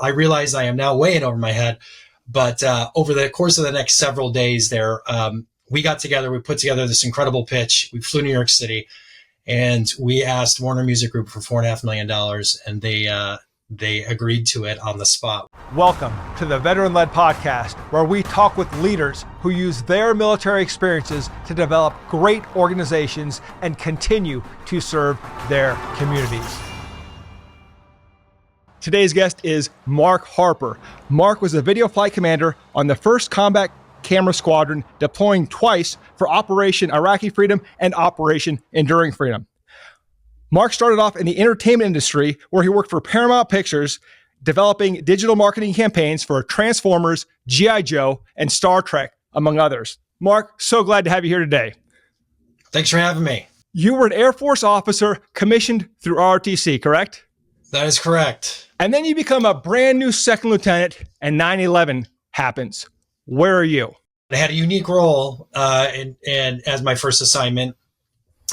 I realize I am now way in over my head, but over the course of the next several days there, we got together, we put together this incredible pitch. We flew to New York City and we asked Warner Music Group for $4.5 million, and they agreed to it on the spot. Welcome to the Veteran-Led Podcast, where we talk with leaders who use their military experiences to develop great organizations and continue to serve their communities. Today's guest is Mark Harper. Mark was a video flight commander on the 1st Combat Camera Squadron, deploying twice for Operation Iraqi Freedom and Operation Enduring Freedom. Mark started off in the entertainment industry, where he worked for Paramount Pictures, developing digital marketing campaigns for Transformers, G.I. Joe, and Star Trek, among others. Mark, so glad to have you here today. Thanks for having me. You were an Air Force officer commissioned through ROTC, correct? That is correct. And then you become a brand new second lieutenant, and 9/11 happens. Where are you? I had a unique role, and as my first assignment,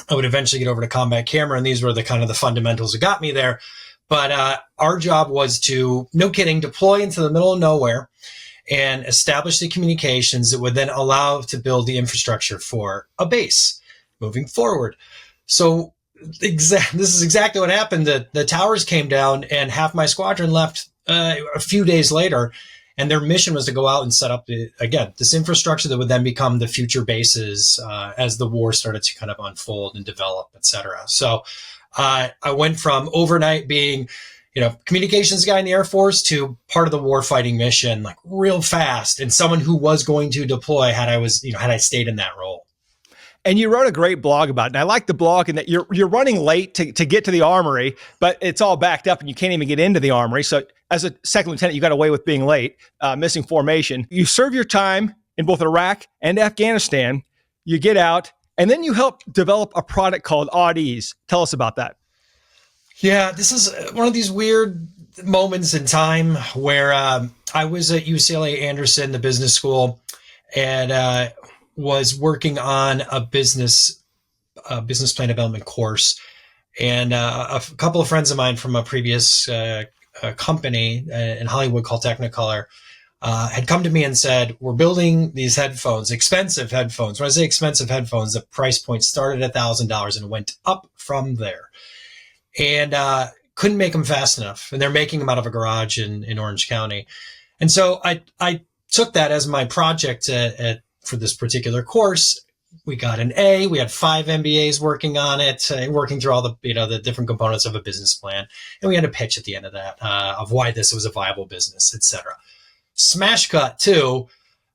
I would eventually get over to combat camera, and these were the kind of the fundamentals that got me there. But our job was to, no kidding, deploy into the middle of nowhere and establish the communications that would then allow to build the infrastructure for a base moving forward. So this is exactly what happened. The towers came down, and half my squadron left a few days later, and their mission was to go out and set up this infrastructure that would then become the future bases as the war started to kind of unfold and develop, et cetera. So I went from overnight being, communications guy in the Air Force to part of the war fighting mission, like real fast, and someone who was going to deploy had I stayed in that role. And you wrote a great blog about it. And I like the blog in that you're running late to get to the armory, but it's all backed up and you can't even get into the armory. So as a second lieutenant, you got away with being late, missing formation. You serve your time in both Iraq and Afghanistan. You get out, and then you help develop a product called Audeze. Tell us about that. Yeah, this is one of these weird moments in time where I was at UCLA Anderson, the business school, and was working on a business plan development course. And a couple of friends of mine from a previous company in Hollywood called Technicolor had come to me and said, we're building these headphones, expensive headphones. When I say expensive headphones, the price point started at $1,000 and went up from there. And couldn't make them fast enough. And they're making them out of a garage in Orange County. And so I took that as my project for this particular course. We got an A. We had 5 MBAs working on it, working through all the different components of a business plan. And we had a pitch at the end of that of why this was a viable business, et cetera. Smash cut too.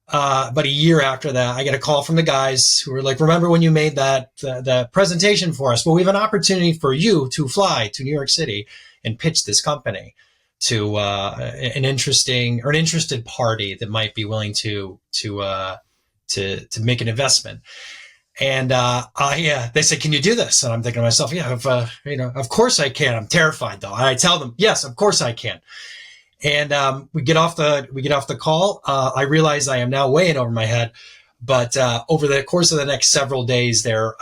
About a year after that, I get a call from the guys who were like, remember when you made that presentation for us? Well, we have an opportunity for you to fly to New York City and pitch this company to an interested party that might be willing to make an investment. And they said, can you do this? And I'm thinking to myself, yeah, of course I can. I'm terrified though. And I tell them, yes, of course I can. And we get off the call. I realize I am now way in over my head, but over the course of the next several days there,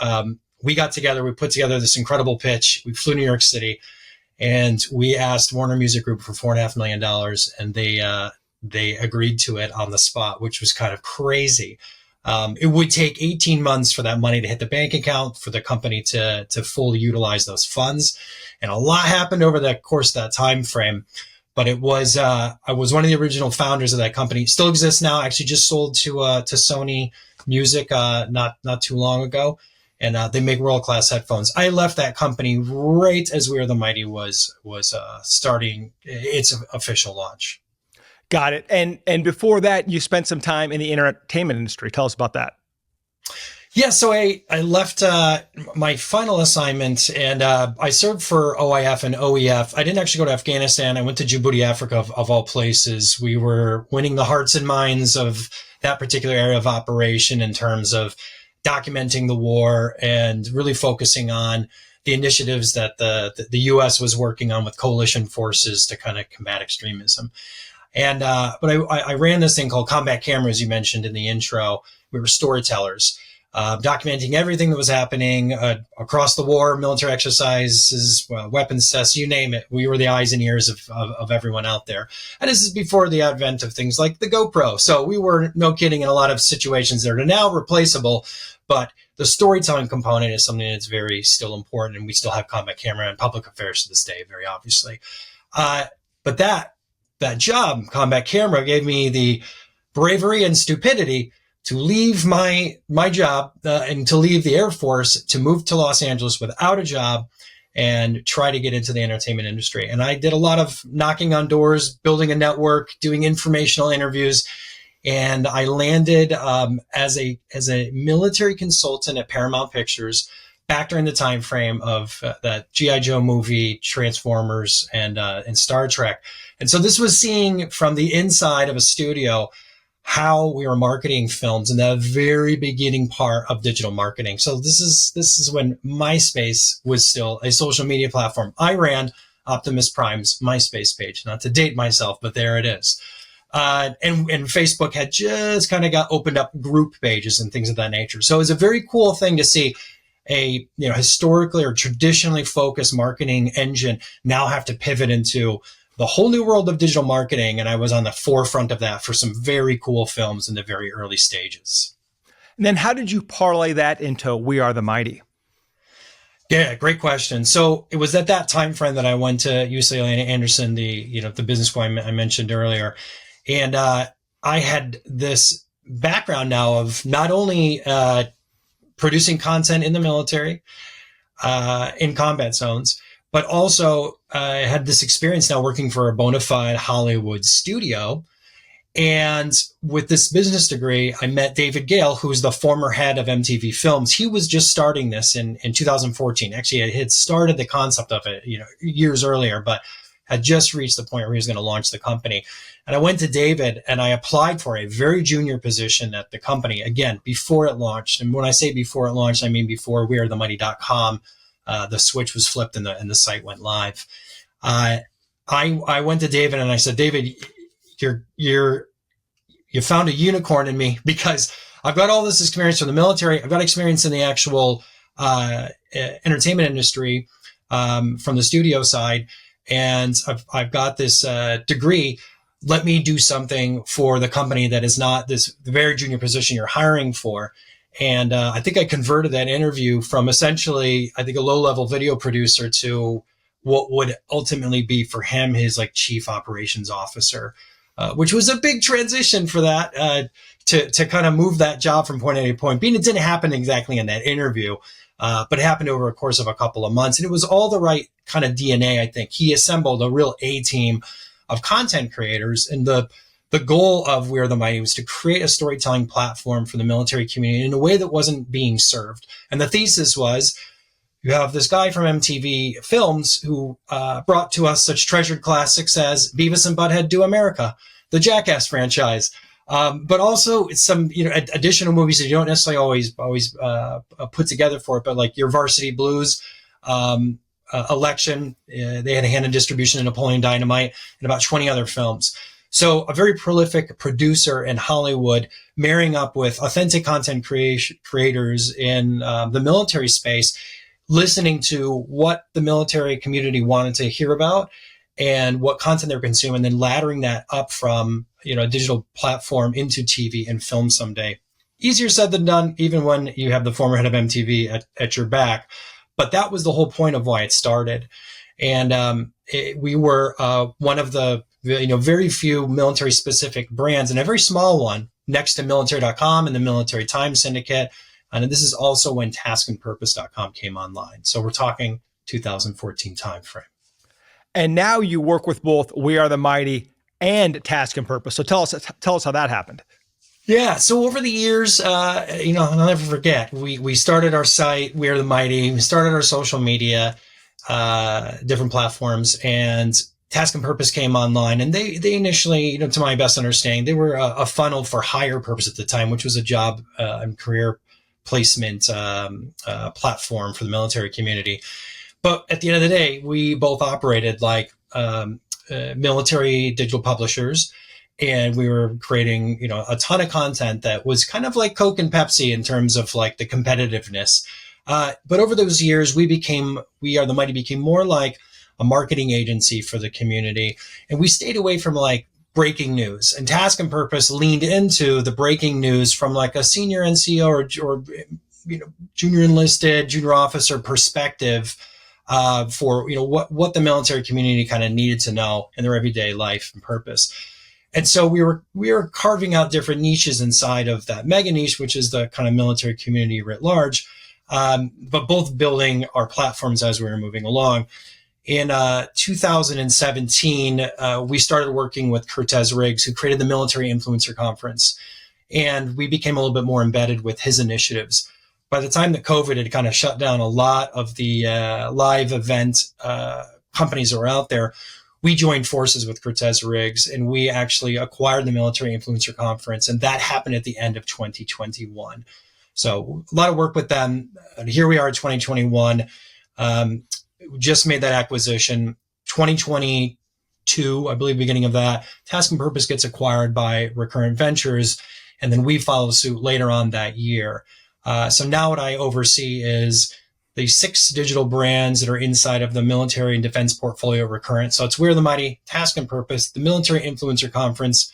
we got together, we put together this incredible pitch. We flew to New York City, and we asked Warner Music Group for $4.5 million, and they agreed to it on the spot, which was kind of crazy. It would take 18 months for that money to hit the bank account, for the company to fully utilize those funds. And a lot happened over the course of that time frame. But I was one of the original founders of that company. It still exists now. Actually just sold to Sony Music not too long ago. And they make world-class headphones. I left that company right as We Are the Mighty was starting its official launch. Got it. And before that, you spent some time in the entertainment industry. Tell us about that. Yeah, so I left my final assignment, and I served for OIF and OEF. I didn't actually go to Afghanistan. I went to Djibouti, Africa, of all places. We were winning the hearts and minds of that particular area of operation in terms of documenting the war and really focusing on the initiatives that the U.S. was working on with coalition forces to kind of combat extremism. And but I ran this thing called Combat Camera, as you mentioned in the intro. We were storytellers. documenting everything that was happening across the war, military exercises, weapons tests, you name it. We were the eyes and ears of everyone out there. And this is before the advent of things like the GoPro. So we were, no kidding, in a lot of situations that are now replaceable, but the storytelling component is something that's very still important, and we still have combat camera and public affairs to this day, very obviously. But that job, combat camera, gave me the bravery and stupidity to leave my job and to leave the Air Force, to move to Los Angeles without a job and try to get into the entertainment industry. And I did a lot of knocking on doors, building a network, doing informational interviews. And I landed as a military consultant at Paramount Pictures back during the time frame of that G.I. Joe movie, Transformers, and Star Trek. And so this was seeing from the inside of a studio how we were marketing films in the very beginning part of digital marketing. So this is when MySpace was still a social media platform. I ran Optimus Prime's MySpace page, not to date myself, but there it is. And Facebook had just kind of got opened up group pages and things of that nature. So it was a very cool thing to see a, historically or traditionally focused marketing engine now have to pivot into the whole new world of digital marketing. And I was on the forefront of that for some very cool films in the very early stages. And then how did you parlay that into We Are the Mighty? Yeah, great question. So it was at that time frame that I went to UCLA Anderson, the business school I mentioned earlier. And I had this background now of not only producing content in the military, in combat zones, but also I had this experience now working for a bona fide Hollywood studio. And with this business degree, I met David Gale, who's the former head of MTV Films. He was just starting this in 2014. Actually, I had started the concept of it, years earlier, but had just reached the point where he was going to launch the company. And I went to David and I applied for a very junior position at the company, again, before it launched. And when I say before it launched, I mean before wearethemighty.com, the switch was flipped and the site went live. I went to David and I said, David, you found a unicorn in me, because I've got all this experience from the military. I've got experience in the actual entertainment industry from the studio side. And I've got this degree. Let me do something for the company that is not this very junior position you're hiring for. And I think I converted that interview from essentially, I think, a low-level video producer to what would ultimately be for him his chief operations officer, which was a big transition for that to kind of move that job from point A to point B. And it didn't happen exactly in that interview. But it happened over a course of a couple of months, and it was all the right kind of DNA. I think he assembled a real A team of content creators, and the goal of We Are the Mighty was to create a storytelling platform for the military community in a way that wasn't being served. And the thesis was, you have this guy from MTV Films who brought to us such treasured classics as Beavis and Butthead Do America, the Jackass franchise. But also it's some, additional movies that you don't necessarily always put together for it, but like your Varsity Blues, Election, they had a hand in distribution in Napoleon Dynamite, and about 20 other films. So a very prolific producer in Hollywood, marrying up with authentic content creators in the military space, listening to what the military community wanted to hear about and what content they're consuming, and then laddering that up from a digital platform into TV and film someday. Easier said than done, even when you have the former head of MTV at your back. But that was the whole point of why it started. And we were one of the very few military specific brands, and a very small one next to military.com and the Military Times Syndicate. And this is also when taskandpurpose.com came online. So we're talking 2014 timeframe. And now you work with both We Are the Mighty and Task and Purpose. So tell us how that happened. Yeah. So over the years, I'll never forget, we started our site, We Are the Mighty. We started our social media, different platforms, and Task and Purpose came online. And they initially, to my best understanding, they were a funnel for Hire Purpose at the time, which was a job and career placement platform for the military community. But at the end of the day, we both operated like military digital publishers. and we were creating, a ton of content that was kind of like Coke and Pepsi in terms of like the competitiveness. But over those years, We Are the Mighty became more like a marketing agency for the community. And we stayed away from like breaking news, and Task and Purpose leaned into the breaking news from like a senior NCO or junior enlisted, junior officer perspective, for, what the military community kind of needed to know in their everyday life and purpose. And so we were carving out different niches inside of that mega niche, which is the kind of military community writ large, but both building our platforms as we were moving along. In 2017, we started working with Cortez Riggs, who created the Military Influencer Conference, and we became a little bit more embedded with his initiatives. By the time that COVID had kind of shut down a lot of the live event companies that were out there, we joined forces with Cortez Riggs, and we actually acquired the Military Influencer Conference, and that happened at the end of 2021. So a lot of work with them. And here we are in 2021. Just made that acquisition. 2022, I believe, beginning of that, Task and Purpose gets acquired by Recurrent Ventures, and then we follow suit later on that year. So now what I oversee is the 6 digital brands that are inside of the military and defense portfolio of Recurrent. So it's We Are the Mighty, Task and Purpose, the Military Influencer Conference,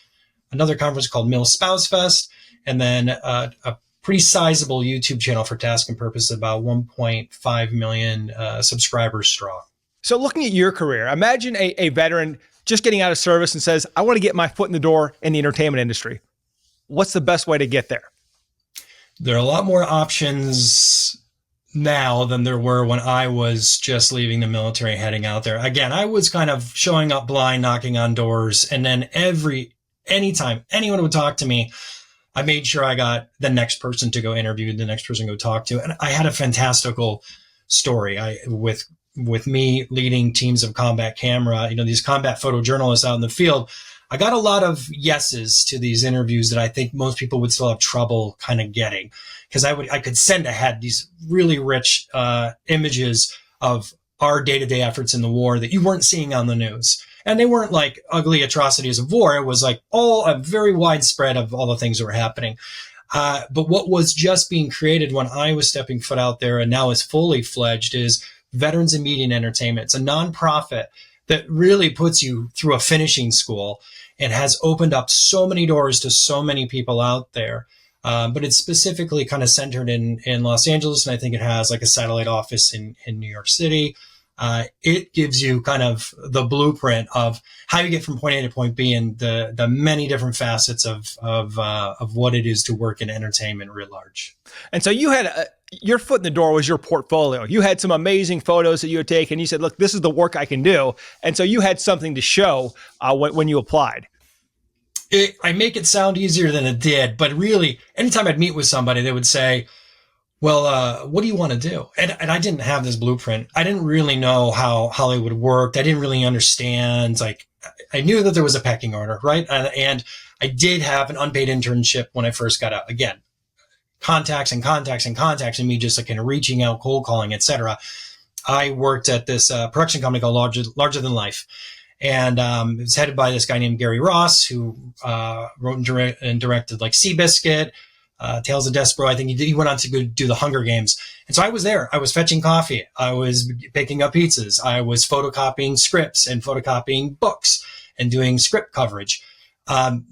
another conference called Mil Spouse Fest, and then a pretty sizable YouTube channel for Task and Purpose, about 1.5 million subscribers strong. So looking at your career, imagine a veteran just getting out of service and says, I want to get my foot in the door in the entertainment industry. What's the best way to get there? There are a lot more options now than there were when I was just leaving the military, heading out there. Again, I was kind of showing up blind, knocking on doors. And then anytime anyone would talk to me, I made sure I got the next person to go interview, the next person to go talk to. And I had a fantastical story with me leading teams of combat camera, these combat photojournalists out in the field. I got a lot of yeses to these interviews that I think most people would still have trouble kind of getting, because I could send ahead these really rich images of our day-to-day efforts in the war that you weren't seeing on the news. And they weren't like ugly atrocities of war. It was like a very widespread of all the things that were happening. But what was just being created when I was stepping foot out there and now is fully fledged is Veterans in Media and Entertainment. It's a nonprofit that really puts you through a finishing school and has opened up so many doors to so many people out there. But it's specifically kind of centered in Los Angeles, and I think it has like a satellite office in New York City. It gives you kind of the blueprint of how you get from point A to point B and the many different facets of what it is to work in entertainment writ large. And so you had your foot in the door was your portfolio. You had some amazing photos that you had taken. You said, look, this is the work I can do. And so you had something to show when you applied. I make it sound easier than it did, but really, anytime I'd meet with somebody, they would say, well, what do you want to do? And I didn't have this blueprint. I didn't really know how Hollywood worked. I didn't really understand. Like, I knew that there was a pecking order, right? And I did have an unpaid internship when I first got out. Again, contacts and me just like kind of reaching out, cold calling, etc. I worked at this production company called Larger Than Life. And it was headed by this guy named Gary Ross, who wrote and directed like Seabiscuit, Tales of Despero. I think he went on to go do the Hunger Games. And so I was there. I was fetching coffee. I was picking up pizzas. I was photocopying scripts and photocopying books and doing script coverage. And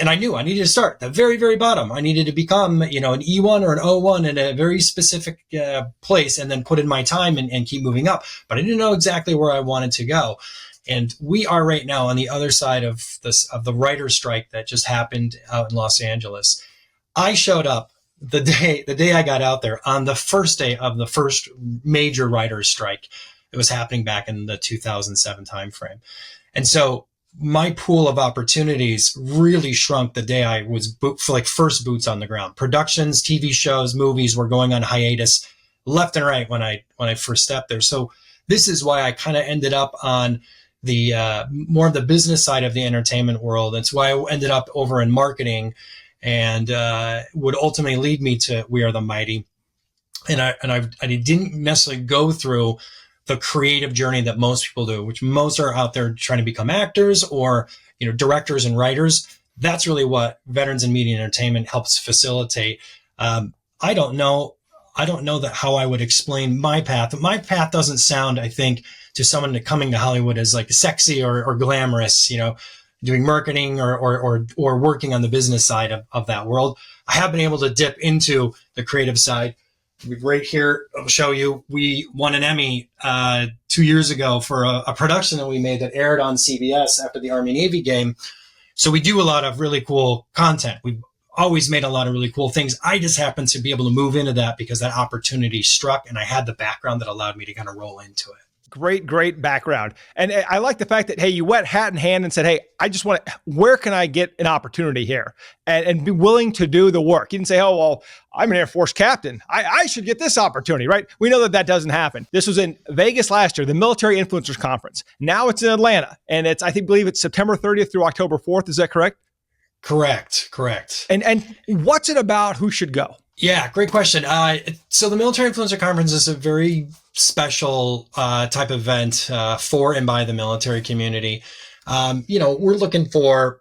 I knew I needed to start at the very, very bottom. I needed to become, an E1 or an O1 in a very specific place and then put in my time and keep moving up. But I didn't know exactly where I wanted to go. And we are right now on the other side of the writer's strike that just happened out in Los Angeles. I showed up the day I got out there on the first day of the first major writer's strike. It was happening back in the 2007 timeframe. And so my pool of opportunities really shrunk the day I was first boots on the ground. Productions, TV shows, movies were going on hiatus left and right when I first stepped there. So this is why I kind of ended up on the more of the business side of the entertainment world. That's why I ended up over in marketing, and would ultimately lead me to We Are the Mighty. And I didn't necessarily go through the creative journey that most people do, which most are out there trying to become actors or directors and writers. That's really what Veterans in Media and Entertainment helps facilitate. I don't know that how I would explain my path. My path doesn't sound, I think, to someone coming to Hollywood as like sexy or glamorous, doing marketing or working on the business side of that world. I have been able to dip into the creative side. Right here, I'll show you. We won an Emmy 2 years ago for a production that we made that aired on CBS after the Army-Navy game. So we do a lot of really cool content. We've always made a lot of really cool things. I just happened to be able to move into that because that opportunity struck and I had the background that allowed me to kind of roll into it. Great background. And I like the fact that, hey, you went hat in hand and said, hey, I just want to, where can I get an opportunity here? And be willing to do the work. You didn't say, oh, well, I'm an Air Force captain. I should get this opportunity, right? We know that doesn't happen. This was in Vegas last year, the Military Influencers Conference. Now it's in Atlanta. And believe it's September 30th through October 4th. Is that correct? Correct. And what's it about? Who should go? Yeah, great question. So the Military Influencer Conference is a very special type of event for and by the military community. We're looking for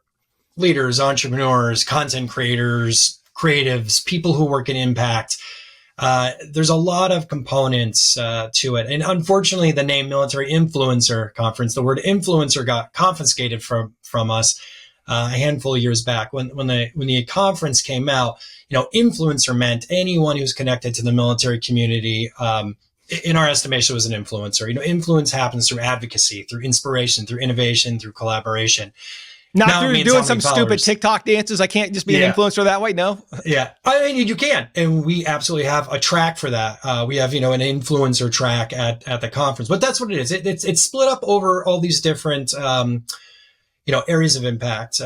leaders, entrepreneurs, content creators, creatives, people who work in impact. There's a lot of components to it. And unfortunately, the name Military Influencer Conference, the word influencer got confiscated from us a handful of years back. When the conference came out, influencer meant anyone who's connected to the military community. In our estimation, was an influencer. Influence happens through advocacy, through inspiration, through innovation, through collaboration. Not now, through doing some stupid TikTok dances. I can't just be an influencer that way. No. Yeah. I mean, you can. And we absolutely have a track for that. We have, an influencer track at the conference, but that's what it is. It's split up over all these different, areas of impact.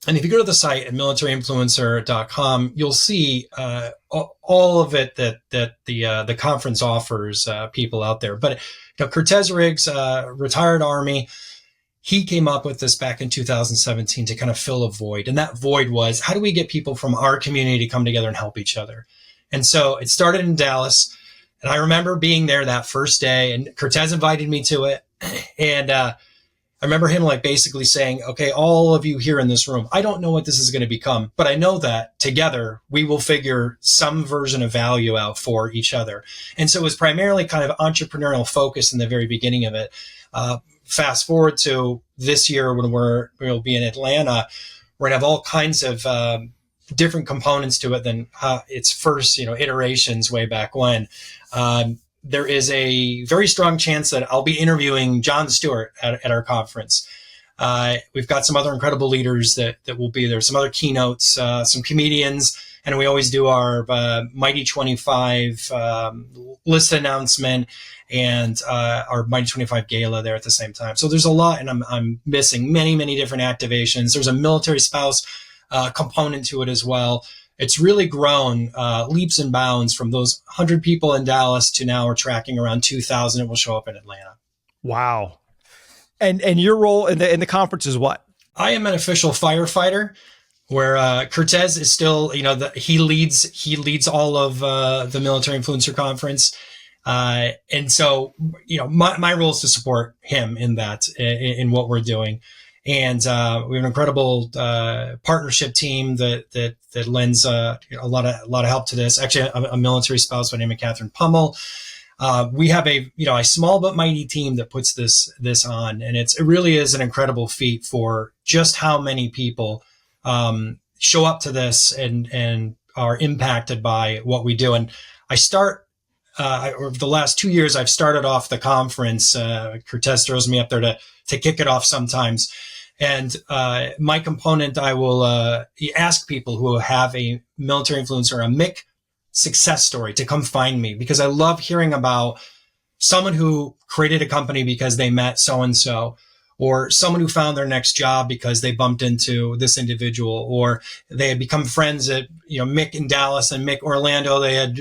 And if you go to the site at militaryinfluencer.com, you'll see all of it that the conference offers people out there. But Cortez Riggs, retired Army, he came up with this back in 2017 to kind of fill a void. And that void was, how do we get people from our community to come together and help each other? And so it started in Dallas. And I remember being there that first day, and Cortez invited me to it. And I remember him basically saying, okay, all of you here in this room, I don't know what this is going to become, but I know that together we will figure some version of value out for each other. And so it was primarily kind of entrepreneurial focus in the very beginning of it. Fast forward to this year when we'll be in Atlanta, we're going to have all kinds of different components to it than its first, iterations way back when. There is a very strong chance that I'll be interviewing Jon Stewart at our conference. We've got some other incredible leaders that will be there, some other keynotes, some comedians, and we always do our Mighty 25 list announcement and our Mighty 25 gala there at the same time. So there's a lot, and I'm missing many different activations. There's a military spouse component to it as well. It's really grown leaps and bounds from those 100 people in Dallas to now we're tracking around 2,000. It will show up in Atlanta. Wow. And your role in the conference is what? I am an official firefighter, where Cortez is still, he leads all of the Military Influencer Conference. And so, my role is to support him in that, in what we're doing. And we have an incredible partnership team that lends a lot of help to this. Actually, a military spouse by the name of Catherine Pummel. We have a small but mighty team that puts this on, and it really is an incredible feat for just how many people show up to this and are impacted by what we do. And I start. Over the last 2 years, I've started off the conference. Cortez throws me up there to kick it off sometimes. And my component, I will ask people who have a military influencer, a MIC success story, to come find me, because I love hearing about someone who created a company because they met so-and-so, or someone who found their next job because they bumped into this individual, or they had become friends at, MIC in Dallas and MIC Orlando. They had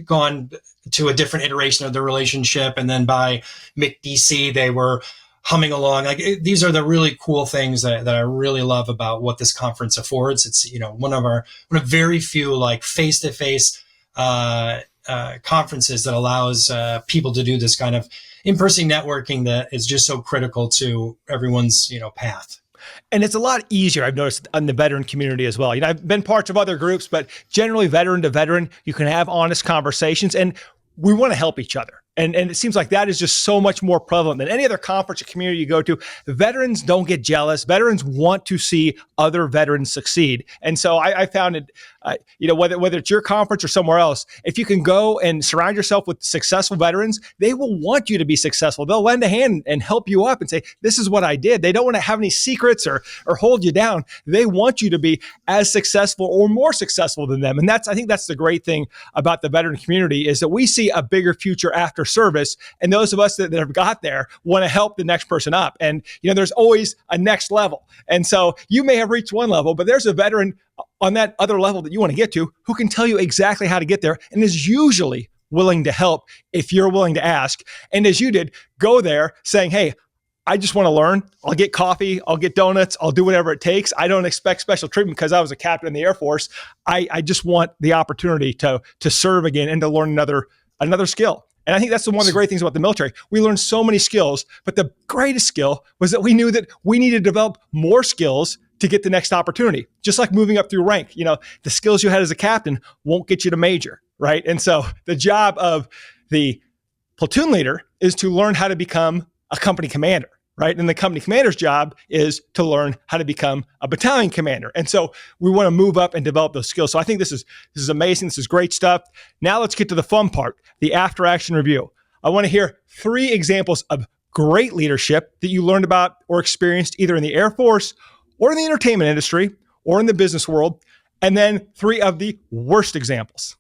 gone to a different iteration of their relationship. And then by MIC DC, they were humming along. These are the really cool things that I really love about what this conference affords. It's, one of very few face-to-face conferences that allows people to do this kind of in-person networking that is just so critical to everyone's, path. And it's a lot easier, I've noticed, in the veteran community as well. I've been parts of other groups, but generally veteran to veteran, you can have honest conversations, and we want to help each other. And it seems like that is just so much more prevalent than any other conference or community you go to. Veterans don't get jealous. Veterans want to see other veterans succeed. And so I found it, whether it's your conference or somewhere else, if you can go and surround yourself with successful veterans, they will want you to be successful. They'll lend a hand and help you up and say, this is what I did. They don't want to have any secrets or hold you down. They want you to be as successful or more successful than them. And I think that's the great thing about the veteran community, is that we see a bigger future after service. And those of us that have got there want to help the next person up. And, there's always a next level. And so you may have reached one level, but there's a veteran on that other level that you want to get to who can tell you exactly how to get there and is usually willing to help if you're willing to ask. And as you did, go there saying, hey, I just want to learn. I'll get coffee. I'll get donuts. I'll do whatever it takes. I don't expect special treatment because I was a captain in the Air Force. I just want the opportunity to serve again and to learn another skill. And I think that's one of the great things about the military. We learned so many skills, but the greatest skill was that we knew that we needed to develop more skills to get the next opportunity. Just like moving up through rank, the skills you had as a captain won't get you to major, right? And so the job of the platoon leader is to learn how to become a company commander, right? And the company commander's job is to learn how to become a battalion commander. And so we want to move up and develop those skills. So I think this is amazing. This is great stuff. Now let's get to the fun part, the after action review. I want to hear 3 examples of great leadership that you learned about or experienced either in the Air Force or in the entertainment industry or in the business world. And then 3 of the worst examples.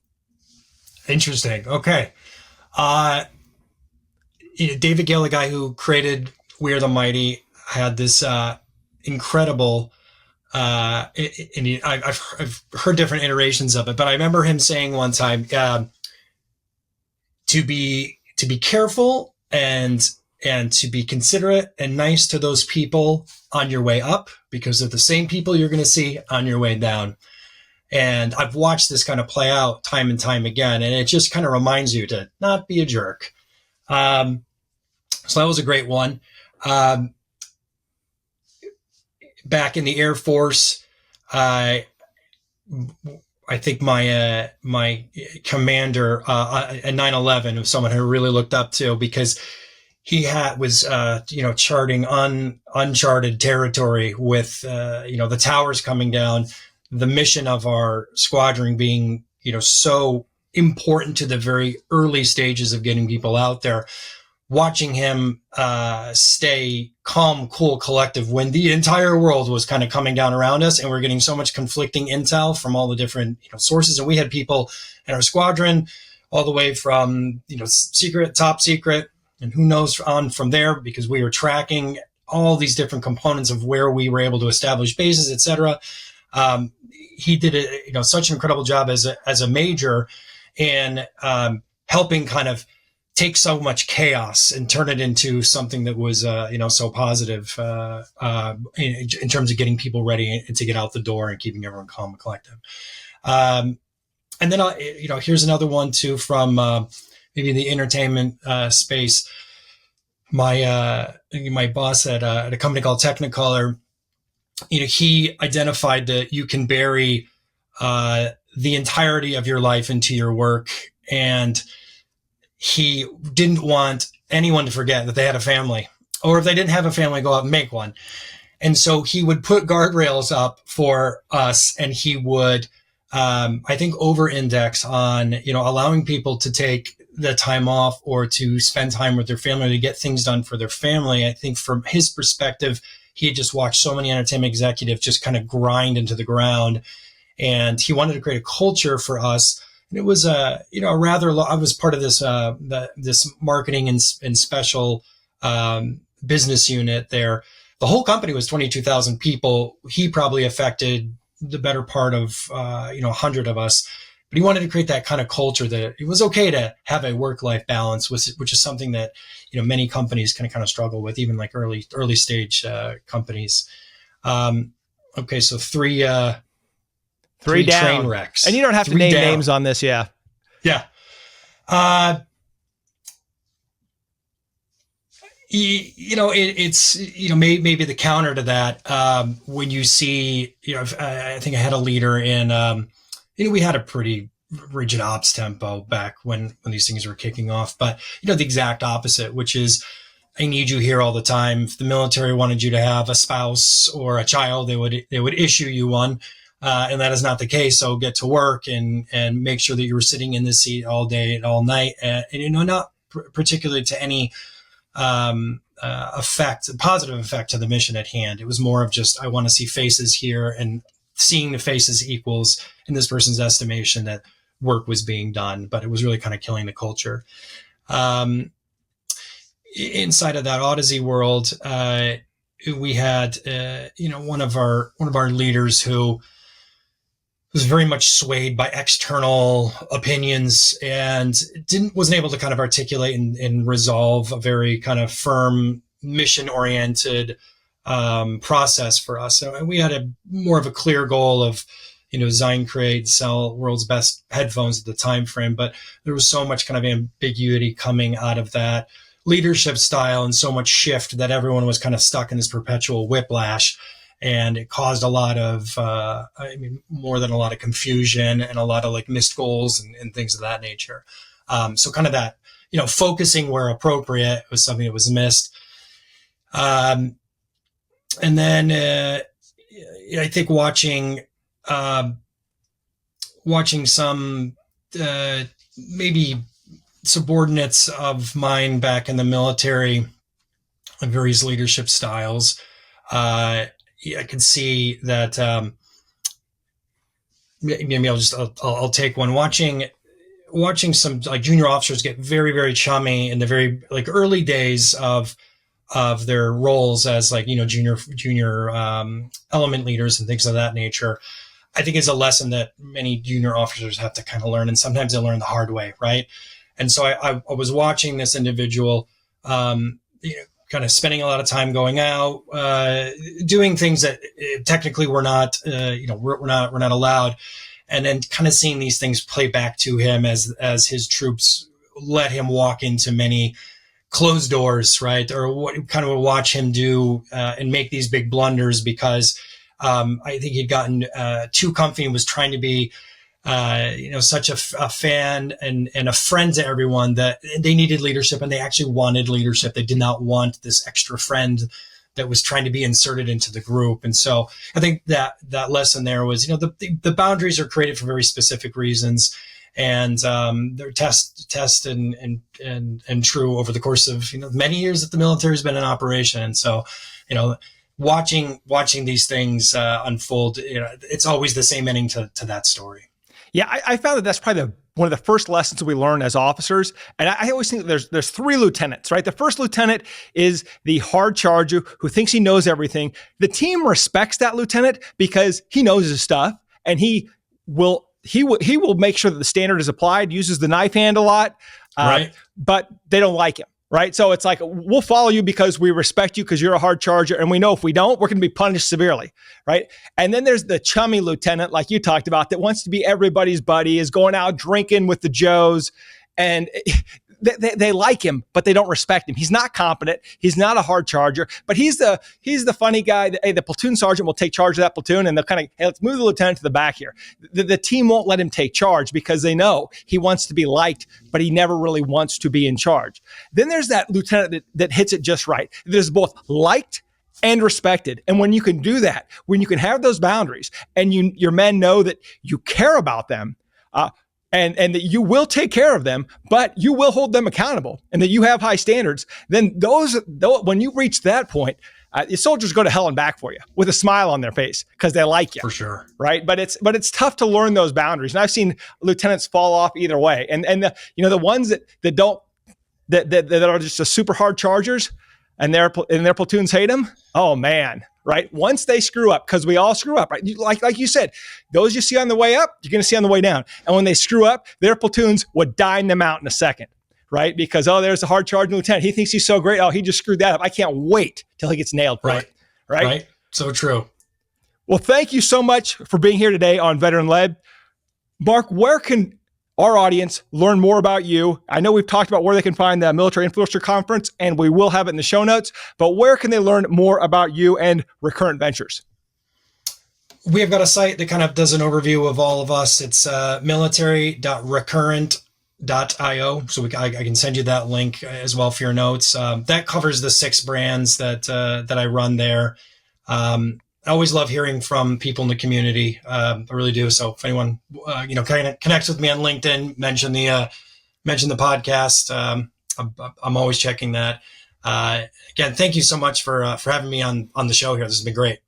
Interesting. Okay. David Gale, the guy who created We Are the Mighty, had this incredible, and I've heard different iterations of it, but I remember him saying one time to be careful and to be considerate and nice to those people on your way up, because they're the same people you're going to see on your way down. And I've watched this kind of play out time and time again, and it just kind of reminds you to not be a jerk. So that was a great one. Back in the Air Force, I think my commander at 9/11 was someone who I really looked up to, because he was charting uncharted territory with the towers coming down, the mission of our squadron being so important to the very early stages of getting people out there. Watching him stay calm, cool, collective when the entire world was kind of coming down around us, and we're getting so much conflicting intel from all the different sources. And we had people in our squadron all the way from secret, top secret, and who knows on from there, because we were tracking all these different components of where we were able to establish bases, etc. He did such an incredible job as a major in helping kind of take so much chaos and turn it into something that was, so positive in terms of getting people ready and to get out the door and keeping everyone calm and collective. And then, here's another one too from maybe the entertainment space. My boss at a company called Technicolor, he identified that you can bury the entirety of your life into your work, and he didn't want anyone to forget that they had a family, or if they didn't have a family, go out and make one. And so he would put guardrails up for us, and he would, I think, over-index on, allowing people to take the time off or to spend time with their family, to get things done for their family. I think from his perspective, he had just watched so many entertainment executives just kind of grind into the ground, and he wanted to create a culture for us. And it was I was part of this this marketing and special business unit there. The whole company was 22,000 people. He probably affected the better part of 100 of us. But he wanted to create that kind of culture that it was okay to have a work-life balance, which is something that many companies kind of struggle with, even like early stage companies. Okay, so three down. Train wrecks. And you don't have to name names on this, yeah. It's maybe the counter to that. When you see, I think I had a leader in, we had a pretty rigid ops tempo back when these things were kicking off, but the exact opposite, which is, I need you here all the time. If the military wanted you to have a spouse or a child, they would issue you one. And that is not the case. So get to work and make sure that you were sitting in this seat all day and all night. And not particularly to any positive effect to the mission at hand. It was more of just, I want to see faces here, and seeing the faces equals, in this person's estimation, that work was being done, but it was really kind of killing the culture. Inside of that Audeze world, we had, one of our leaders who was very much swayed by external opinions and wasn't able to kind of articulate and resolve a very kind of firm, mission-oriented process for us. So we had more of a clear goal of, design, create, sell world's best headphones at the time frame, but there was so much kind of ambiguity coming out of that leadership style and so much shift that everyone was kind of stuck in this perpetual whiplash. And it caused a lot of, more than a lot of confusion and a lot of like missed goals and things of that nature. So kind of that, focusing where appropriate was something that was missed. And then I think watching some maybe subordinates of mine back in the military, various leadership styles, I could see that maybe I'll take one. Watching some like junior officers get very, very chummy in the very like early days of their roles as like junior element leaders and things of that nature. I think is a lesson that many junior officers have to kind of learn, and sometimes they learn the hard way, right? And so I was watching this individual, kind of spending a lot of time going out, doing things that technically we're not allowed, and then kind of seeing these things play back to him as his troops let him walk into many closed doors, right? Or what kind of watch him do and make these big blunders because I think he'd gotten too comfy and was trying to be such a fan and a friend to everyone that they needed leadership, and they actually wanted leadership. They did not want this extra friend that was trying to be inserted into the group. And so I think that lesson there was, the boundaries are created for very specific reasons, and they're test and true over the course of, many years that the military has been in operation. And so, watching these things unfold, it's always the same ending to that story. Yeah, I found that that's probably one of the first lessons we learn as officers. And I always think that there's three lieutenants, right? The first lieutenant is the hard charger who thinks he knows everything. The team respects that lieutenant because he knows his stuff, and he will make sure that the standard is applied, uses the knife hand a lot, right? But they don't like him. Right. So it's like, we'll follow you because we respect you because you're a hard charger. And we know if we don't, we're going to be punished severely. Right. And then there's the chummy lieutenant, like you talked about, that wants to be everybody's buddy, is going out drinking with the Joes. And they like him, but they don't respect him. He's not competent. He's not a hard charger, but he's the funny guy that, hey, the platoon sergeant will take charge of that platoon, and they'll kind of, hey, let's move the lieutenant to the back here. The team won't let him take charge because they know he wants to be liked, but he never really wants to be in charge. Then there's that lieutenant that hits it just right. There's both liked and respected. And when you can do that, when you can have those boundaries, and your men know that you care about them, and that you will take care of them, but you will hold them accountable, and that you have high standards, then when you reach that point, your soldiers go to hell and back for you with a smile on their face because they like you. For sure. Right. But it's tough to learn those boundaries. And I've seen lieutenants fall off either way. And the ones that are just the super hard chargers and their platoons hate them. Oh man. Right. Once they screw up, because we all screw up, right? Like you said, those you see on the way up, you're going to see on the way down. And when they screw up, their platoons would dine them out in a second, right? Because, there's a hard charging lieutenant. He thinks he's so great. Oh, he just screwed that up. I can't wait till he gets nailed for it. Right. So true. Well, thank you so much for being here today on Veteran Led. Mark, where can our audience learn more about you? I know we've talked about where they can find the Military Influencer Conference, and we will have it in the show notes, but where can they learn more about you and Recurrent Ventures? We have got a site that kind of does an overview of all of us. It's military.recurrent.io. So I can send you that link as well for your notes. That covers the 6 brands that I run there. I always love hearing from people in the community. I really do. So if anyone, kind of connects with me on LinkedIn, mention the podcast. I'm always checking that. Again, thank you so much for having me on the show here. This has been great.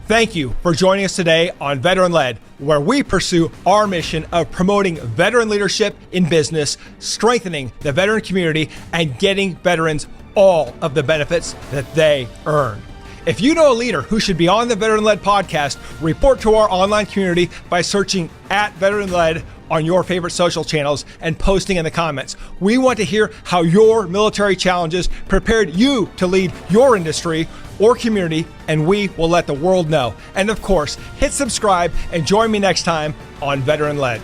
Thank you for joining us today on Veteran Led, where we pursue our mission of promoting veteran leadership in business, strengthening the veteran community, and getting veterans all of the benefits that they earn. If you know a leader who should be on the Veteran Led podcast, report to our online community by searching @Veteran Led on your favorite social channels and posting in the comments. We want to hear how your military challenges prepared you to lead your industry or community, and we will let the world know. And of course, hit subscribe and join me next time on Veteran Led.